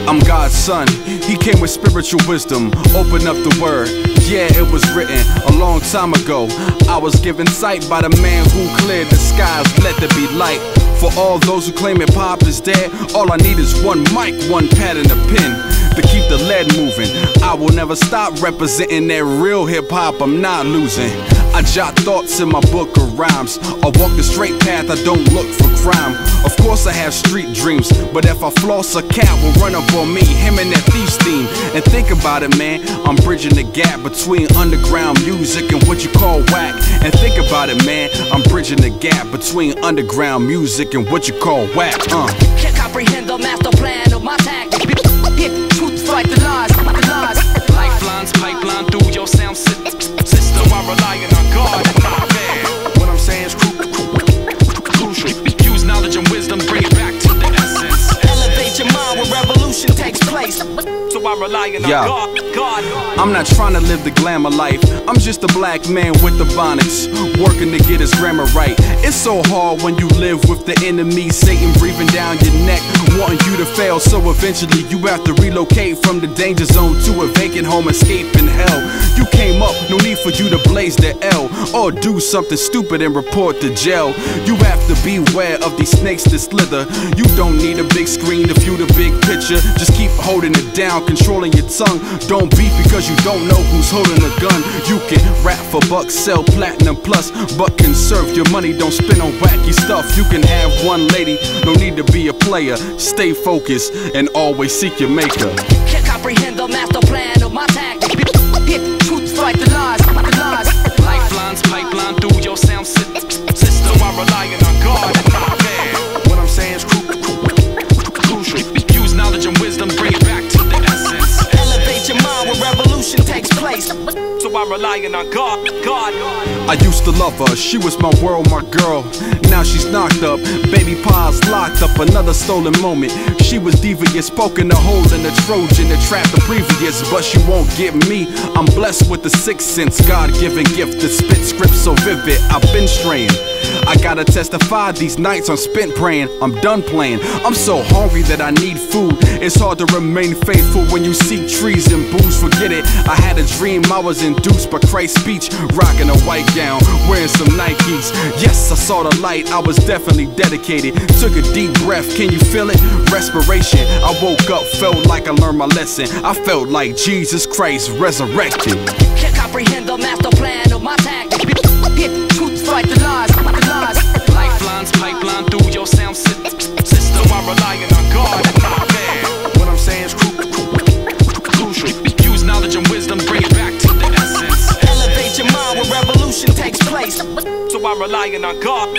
I'm God's son, he came with spiritual wisdom. Open up the word, yeah, it was written a long time ago. I was given sight by the man who cleared the skies, let there be light. For all those who claim hip hop is dead, all I need is one mic, one pad and a pen to keep the lead moving. I will never stop representing that real hip hop, I'm not losing. I jot thoughts in my book of rhymes. I walk the straight path, I don't look for crime. Of course I have street dreams, but if I floss, a cat will run up on me, him and that thief's theme. And think about it, man, I'm bridging the gap between underground music and what you call whack. And think about it, man, I'm bridging the gap between underground music and what you call whack. Can't comprehend the master plan of my tactics. Hit truth, fight the lies, the lies. Lifelines, pipeline through your sound system. I'm relying on God, my man. What I'm saying is crucial. Use knowledge and wisdom, bring it back to the essence. Elevate your mind where revolution takes place. So I'm relying on God. I'm not trying to live the glamour life. I'm just a black man with the bonnets, working to get his grammar right. It's so hard when you live with the enemy, Satan breathing down your neck, wanting you to fail. So eventually you have to relocate from the danger zone to a vacant home, escaping hell. You came up, no need for you to blaze the L or do something stupid and report to jail. You have to beware of these snakes that slither. You don't need a big screen to view the big picture. Just keep holding it down, controlling your tongue. Don't beef because you don't know who's holding a gun. You can rap for bucks, sell platinum plus, but conserve your money, don't spend on wacky stuff. You can have one lady, no need to be a player. Stay focused and always seek your maker. Can't comprehend the master plan of my tactics. Hit truth, fight the lies, the lies. Lifelines, pipeline through your sound system. I'm relying on God, my man. What I'm saying is crucial. Use knowledge and wisdom, bring it back to the essence. Elevate your mind where revolution takes place. So I'm relying on God. I used to love her, she was my world, my girl. Now she's knocked up, baby pa's locked up. Another stolen moment. She was devious, poking a hole in the Trojan that trapped the previous, but she won't get me. I'm blessed with the sixth sense, God-given gift that spit scripts so vivid. I've been straying. I gotta testify, these nights I'm spent praying. I'm done playing. I'm so hungry that I need food. It's hard to remain faithful when you seek trees and booze. Forget it. I had a dream, I was induced by Christ's speech, rocking a white gown, wearing some Nikes. Yes, I saw the light, I was definitely dedicated. Took a deep breath, can you feel it? Respiration. I woke up, felt like I learned my lesson. I felt like Jesus Christ resurrected. Can't comprehend the master plan of my tactics. Hit truth, fight the lies, the lies. Lifelines, pipeline through your sound system. I'm relying on God, my man. What I'm saying is crucial. Use knowledge and wisdom, bring it back to the essence. Elevate your mind where revolution takes place. So I'm relying on God.